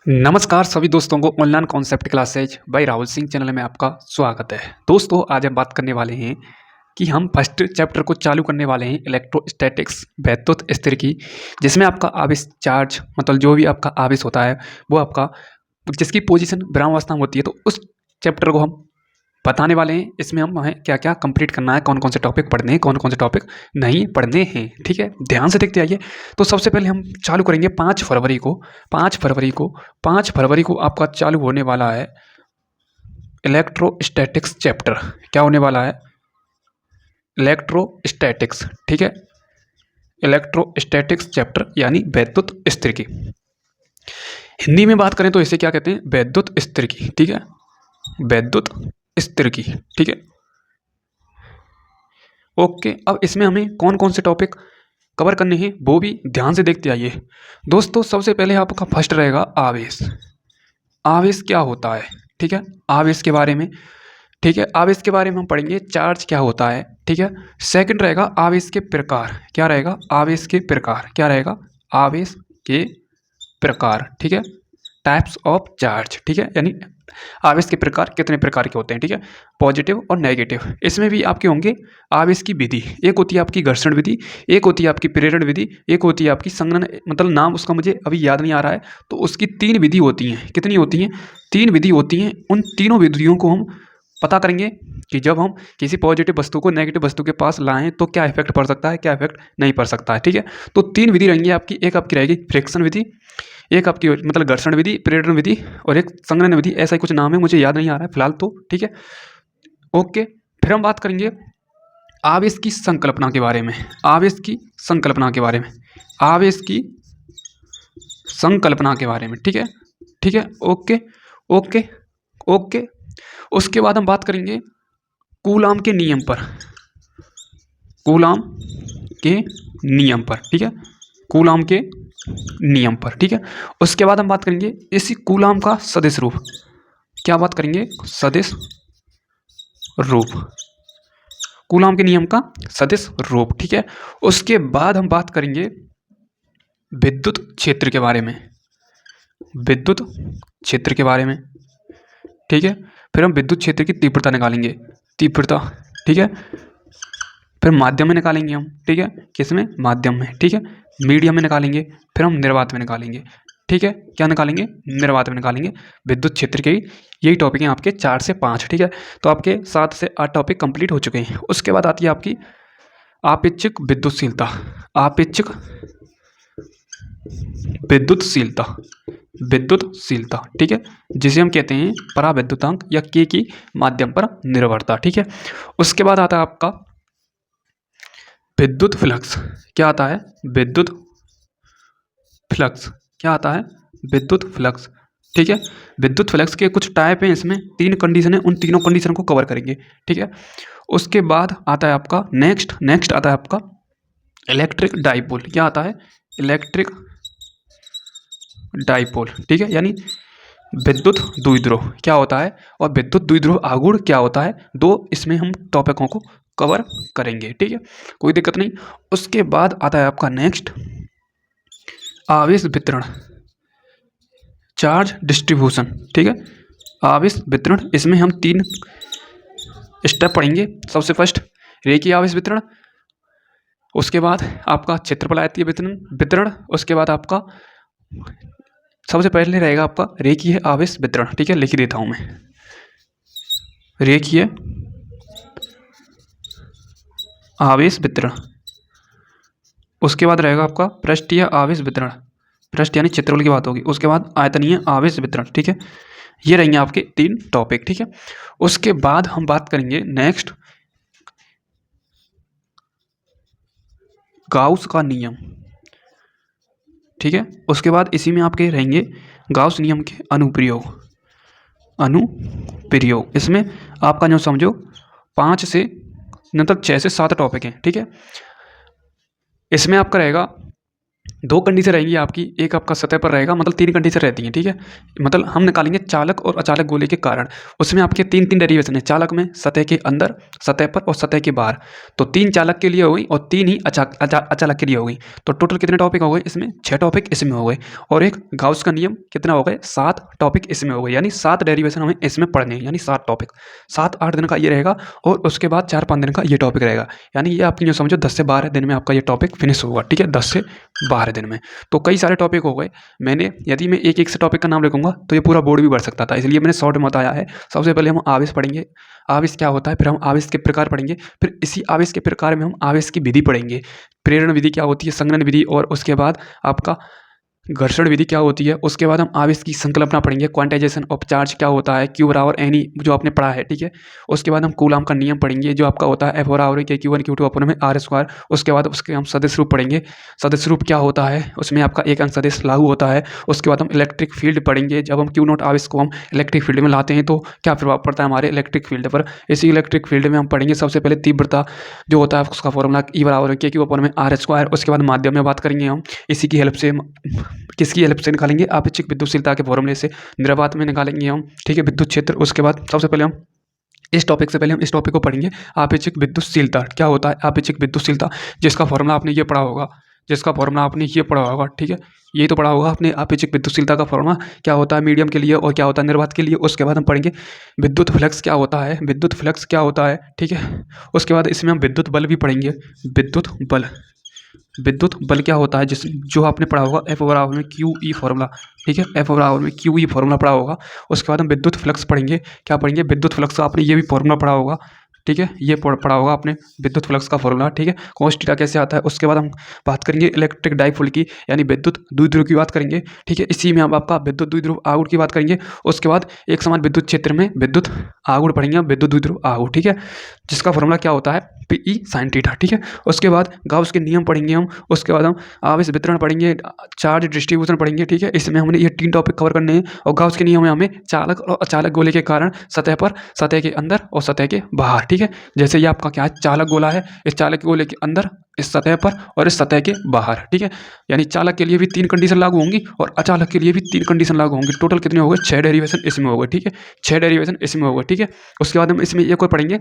नमस्कार सभी दोस्तों को online concept classes by Rahul Singh channel में आपका स्वागत है। दोस्तों आज हम बात करने वाले हैं कि हम फर्स्ट चैप्टर को चालू करने वाले हैं इलेक्ट्रोस्टैटिक्स वैद्युत स्थितिकी, जिसमें आपका आवेश चार्ज मतलब जो भी आपका आवेश होता है वो आपका जिसकी पोजीशन विरामावस्था में होती है, तो उस चैप्टर को हम बताने वाले हैं। इसमें हमें क्या क्या कंप्लीट करना है, कौन कौन से टॉपिक पढ़ने हैं, कौन कौन से टॉपिक नहीं पढ़ने हैं। ठीक है, ध्यान से देखते आइए। तो सबसे पहले हम चालू करेंगे 5 फरवरी को। 5 फरवरी को आपका चालू होने वाला है इलेक्ट्रोस्टैटिक्स चैप्टर। क्या होने वाला है? इलेक्ट्रोस्टैटिक्स। ठीक है, इलेक्ट्रोस्टैटिक्स चैप्टर यानी वैद्युत स्थितिकी। हिंदी में बात करें तो इसे क्या कहते हैं? वैद्युत स्थितिकी। ठीक है, वैद्युत स्थितिकी। ठीक है, ओके। अब इसमें हमें कौन कौन से टॉपिक कवर करने हैं वो भी ध्यान से देखते आइए। दोस्तों सबसे पहले आपका फर्स्ट रहेगा आवेश। आवेश क्या होता है? ठीक है, आवेश के बारे में। ठीक है, आवेश के बारे में हम पढ़ेंगे। चार्ज क्या होता है? ठीक है। सेकंड रहेगा आवेश के प्रकार। क्या रहेगा? आवेश के प्रकार। क्या रहेगा? आवेश के प्रकार। ठीक है, टाइप्स ऑफ चार्ज। ठीक है, यानी आवेश के प्रकार कितने प्रकार के होते हैं। ठीक है, पॉजिटिव और नेगेटिव। इसमें भी आपके होंगे आवेश की विधि। एक होती है आपकी घर्षण विधि, एक होती है आपकी प्रेरण विधि, एक होती है आपकी संघनन, मतलब नाम उसका मुझे अभी याद नहीं आ रहा है। तो उसकी 3 विधि होती हैं। कितनी होती हैं? 3 विधि होती हैं। उन तीनों विधियों को हम पता करेंगे कि जब हम किसी पॉजिटिव वस्तु को नेगेटिव वस्तु के पास लाएं तो क्या इफेक्ट पड़ सकता है, क्या इफेक्ट नहीं पड़ सकता है। ठीक है, तो 3 विधि रहेंगी आपकी। एक आपकी रहेगी फ्रिक्शन विधि, एक आपकी मतलब घर्षण विधि, प्रेरण विधि, और एक संघनन विधि। ऐसा ही कुछ नाम है, मुझे याद नहीं आ रहा है फिलहाल तो। ठीक है, ओके। फिर हम बात करेंगे आवेश की संकल्पना के बारे में। आवेश की संकल्पना के बारे में। आवेश की संकल्पना के बारे में। ठीक है, ठीक है, ओके ओके ओके। उसके बाद हम बात करेंगे कूलाम के नियम पर। कूलाम के नियम पर। ठीक है, कूलाम के नियम पर। ठीक है, उसके बाद हम बात करेंगे इसी कूलाम का सदिश रूप। क्या बात करेंगे? सदिश रूप। कूलाम के नियम का सदिश रूप। ठीक है, उसके बाद हम बात करेंगे विद्युत क्षेत्र के बारे में। विद्युत क्षेत्र के बारे में। ठीक है, फिर हम विद्युत क्षेत्र की तीव्रता निकालेंगे। तीव्रता। ठीक है, फिर माध्यम में निकालेंगे हम। ठीक है, किसमें? माध्यम में। ठीक है, मीडियम में निकालेंगे, फिर हम निर्वात में निकालेंगे। ठीक है, क्या निकालेंगे? निर्वात में निकालेंगे। विद्युत क्षेत्र के यही टॉपिक हैं आपके 4 से 5। ठीक है, तो आपके 7 से 8 टॉपिक कंप्लीट हो चुके हैं। उसके बाद आती है आपकी आपेक्षिक विद्युतशीलता। आपेक्षिक विद्युतशीलता। विद्युतशीलता। ठीक है, जिसे हम कहते हैं पराविद्युतांक या के की माध्यम पर निर्भरता। ठीक है, उसके बाद आता है आपका विद्युत फ्लक्स। क्या आता है? विद्युत फ्लक्स। क्या आता है? विद्युत फ्लक्स। ठीक है, विद्युत फ्लक्स के कुछ टाइप हैं। इसमें 3 कंडीशन है, उन तीनों कंडीशन को कवर करेंगे। ठीक है, उसके बाद आता है आपका नेक्स्ट आता है आपका इलेक्ट्रिक डाइपोल। क्या आता है? Electric dipole. ठीक है, यानी विद्युत द्विध्रुव क्या होता है और विद्युत द्विध्रुव आघूर्ण क्या होता है, 2 इसमें हम टॉपिकों को कवर करेंगे। ठीक है, कोई दिक्कत नहीं। उसके बाद आता है आपका नेक्स्ट आवेश वितरण, चार्ज डिस्ट्रीब्यूशन। ठीक है, आवेश वितरण। इसमें हम 3 स्टेप पढ़ेंगे। सबसे फर्स्ट रेखीय आवेश वितरण, उसके बाद आपका क्षेत्रफल आयतीय वितरण, उसके बाद आपका सबसे पहले रहेगा आपका रेखीय आवेश वितरण। ठीक है, लिख देता हूं मैं, रेखीय आवेश वितरण। उसके बाद रहेगा आपका पृष्ठीय आवेश वितरण, पृष्ठ यानी क्षेत्रफल की बात होगी। उसके बाद आयतनीय आवेश वितरण। ठीक है, ये रहेंगे आपके 3 टॉपिक। ठीक है, उसके बाद हम बात करेंगे नेक्स्ट गाउस का नियम। ठीक है, उसके बाद इसी में आपके रहेंगे गाउस नियम के अनुप्रयोग। अनुप्रयोग इसमें आपका जो समझो 5 से मतलब 6 से 7 टॉपिक हैं। ठीक है, इसमें आपका रहेगा दो कंडीशन रहेंगी आपकी, एक आपका सतह पर रहेगा, मतलब तीन कंडीशन रहती हैं, ठीक है। मतलब हम निकालेंगे चालक और अचालक गोले के कारण। उसमें आपके तीन तीन डेरिवेशन है, चालक में, सतह के अंदर, सतह पर और सतह के बाहर। तो तीन चालक के लिए हो गई और तीन ही अचालक के लिए हो गई। तो टोटल कितने टॉपिक हो गए इसमें? 6 टॉपिक इसमें हो गए। और एक गाउस का नियम कितना हो गए? 7 टॉपिक इसमें हो गए, यानी 7 डेरिवेशन हमें इसमें पढ़ने हैं, यानी 7 टॉपिक। 7-8 दिन का ये रहेगा और उसके बाद 4-5 दिन का ये टॉपिक रहेगा। यानी ये आपकी जो समझो 10 से 12 दिन में आपका ये टॉपिक फिनिश होगा, ठीक है, 10 से 12 दिन में। तो कई सारे टॉपिक हो गए। मैंने यदि मैं एक एक से टॉपिक का नाम लिखूंगा तो ये पूरा बोर्ड भी बढ़ सकता था, इसलिए मैंने शॉर्ट में बताया है। सबसे पहले हम आवेश पढ़ेंगे, आवेश क्या होता है, फिर हम आवेश के प्रकार पढ़ेंगे, फिर इसी आवेश के प्रकार में हम आवेश की विधि पढ़ेंगे। प्रेरण विधि क्या होती है, संघनन विधि, और उसके बाद आपका घर्षण विधि क्या होती है। उसके बाद हम आवेश की संकल्पना पढ़ेंगे, क्वांटाइजेशन ऑफ चार्ज क्या होता है, क्यू बराबर एनी जो आपने पढ़ा है, ठीक है। उसके बाद हम कूलाम का नियम पढ़ेंगे जो आपका होता है एफ बराबर के Q1 Q2 अपन में R स्क्वायर। उसके बाद उसके हम सदिश रूप पढ़ेंगे, सदिश रूप क्या होता है, उसमें आपका एक अंक सदिश लागू होता है। उसके बाद हम इलेक्ट्रिक फील्ड पढ़ेंगे, जब हम क्यू नॉट आवेश को हम इलेक्ट्रिक फील्ड में लाते हैं तो क्या प्रभाव पड़ता है हमारे इलेक्ट्रिक फील्ड पर। इसी इलेक्ट्रिक फील्ड में हम पढ़ेंगे सबसे पहले तीव्रता जो होता है उसका फॉर्मूला E बराबर के Q अपन में R स्क्वायर। उसके बाद माध्यम में बात करेंगे हम, इसी की हेल्प से किसकी हेल्प से निकालेंगे, आपेक्षिक विद्युतशीलता के फॉर्मूले से निर्वात में निकालेंगे हम, ठीक है, विद्युत क्षेत्र। उसके बाद सबसे पहले हम इस टॉपिक से पहले हम इस टॉपिक को पढ़ेंगे, आपेक्षिक विद्युतशीलता क्या होता है। आपेक्षिक विद्युतशीलता जिसका फॉर्मूला आपने ये पढ़ा होगा, जिसका फॉर्मूला आपने ये पढ़ा होगा, ठीक है, ये तो पढ़ा होगा आपने। आपेक्षिक विद्युतशीलता का फॉर्मूला क्या होता है मीडियम के लिए और क्या होता है निर्वात के लिए। उसके बाद हम पढ़ेंगे विद्युत फ्लक्स क्या होता है, विद्युत फ्लक्स क्या होता है, ठीक है। उसके बाद इसमें हम विद्युत बल भी पढ़ेंगे, विद्युत बल, विद्युत बल क्या होता है जिस जो आपने पढ़ा होगा एफ बराबर में क्यू ई फॉर्मूला, ठीक है, एफ बराबर में क्यू ई फॉर्मूला पढ़ा होगा। उसके बाद हम विद्युत फ्लक्स पढ़ेंगे, क्या पढ़ेंगे, विद्युत फ्लक्स का आपने ये भी फॉर्मूला पढ़ा होगा, ठीक है, ये पढ़ा होगा आपने विद्युत फ्लक्स का फॉर्मूला, ठीक है, cos थीटा कैसे आता है। उसके बाद हम बात करेंगे इलेक्ट्रिक डाइपोल की, यानी विद्युत द्विध्रुव की बात करेंगे, ठीक है। इसी में हम आपका विद्युत द्विध्रुव आघूर्ण की बात करेंगे। उसके बाद एक समान विद्युत क्षेत्र में विद्युत आघूर्ण पढ़ेंगे हम, विद्युत द्विध्रुव आघूर्ण, ठीक है, जिसका फॉर्मूला क्या होता है PE sin थीटा, ठीक है। उसके बाद गाउस के नियम पढ़ेंगे हम। उसके बाद हम आवेश वितरण पढ़ेंगे, चार्ज डिस्ट्रीब्यूशन पढ़ेंगे, ठीक है। इसमें हमने ये 3 टॉपिक कवर करने हैं। और गाउस के नियम में हमें चालक और अचालक गोले के कारण सतह पर, सतह के अंदर और सतह के बाहर, ठीक है। जैसे ये आपका क्या है, चालक गोला है, इस चालक गोले के अंदर, इस सतह पर और इस सतह के बाहर, ठीक है। यानी चालक के लिए भी 3 कंडीशन लागू होंगी और अचालक के लिए भी 3 कंडीशन लागू होंगी। टोटल कितने हो गए, 6 डेरिवेशन इसमें हो गए, ठीक है, 6 डेरिवेशन इसमें हो गए, ठीक है। उसके बाद हम इसमें एक और पढ़ेंगे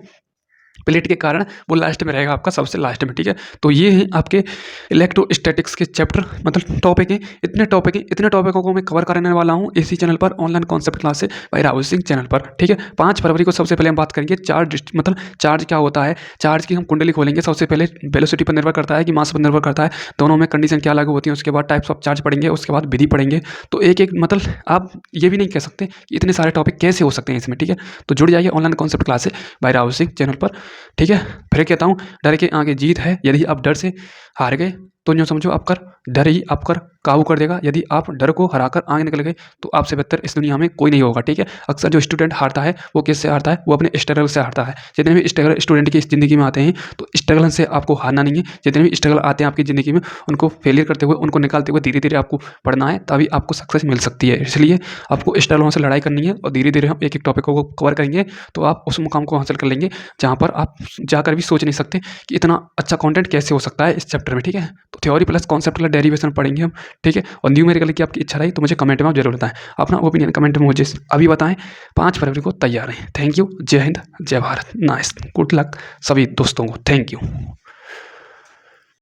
प्लेट के कारण, वो लास्ट में रहेगा आपका, सबसे लास्ट में, ठीक है। तो ये हैं आपके इलेक्ट्रोस्टैटिक्स के चैप्टर, मतलब टॉपिक हैं, इतने टॉपिक हैं, इतने टॉपिकों को मैं कवर करने वाला हूँ इसी चैनल पर, ऑनलाइन कॉन्सेप्ट क्लास से बाय राहुल सिंह चैनल पर, ठीक है। 5 फरवरी को सबसे पहले हम बात करेंगे चार्ज, मतलब चार्ज क्या होता है, चार्ज की हम कुंडली खोलेंगे। सबसे पहले वेलोसिटी पर निर्भर करता है कि मास पर निर्भर करता है, दोनों में कंडीशन क्या लागू होती है। उसके बाद टाइप्स ऑफ चार्ज पढ़ेंगे, उसके बाद विधि पढ़ेंगे। तो एक एक मतलब आप ये भी नहीं कह सकते कि इतने सारे टॉपिक कैसे हो सकते हैं इसमें, ठीक है। तो जुड़ जाइए ऑनलाइन कॉन्सेप्ट क्लास से बाय राहुल सिंह चैनल पर, ठीक है। फिर कहता हूँ डर के आगे जीत है। यदि आप डर से हार गए तो यूँ समझो आपका डर ही आपका काबू कर देगा। यदि आप डर को हराकर आगे निकल गए तो आपसे बेहतर इस दुनिया में कोई नहीं होगा, ठीक है। अक्सर जो स्टूडेंट हारता है वो किससे हारता है, वो अपने स्ट्रगल से हारता है। जितने भी स्ट्रगल स्टूडेंट की इस ज़िंदगी में आते हैं तो स्ट्रगल से आपको हारना नहीं है। जितने भी स्ट्रगल आते हैं आपकी ज़िंदगी में उनको फेलियर करते हुए, उनको निकालते हुए धीरे धीरे आपको पढ़ना है, तभी आपको सक्सेस मिल सकती है। इसलिए आपको स्ट्रगलों से लड़ाई करनी है और धीरे धीरे हम एक एक टॉपिकों को कवर करेंगे तो आप उस मुकाम को हासिल कर लेंगे जहाँ पर आप जाकर भी सोच नहीं सकते कि इतना अच्छा कंटेंट कैसे हो सकता है इस चैप्टर में, ठीक है। तो थ्योरी प्लस कॉन्सेप्ट वाला डेरिवेशन पढ़ेंगे हम, ठीक है। और न्यूमेरिकल की आपकी इच्छा रही तो मुझे कमेंट में आप जरूर बताएं, अपना ओपिनियन कमेंट में मुझे अभी बताएं। 5 फरवरी को तैयार रहें। थैंक यू, जय हिंद, जय भारत, नाइस, गुड लक सभी दोस्तों को, थैंक यू।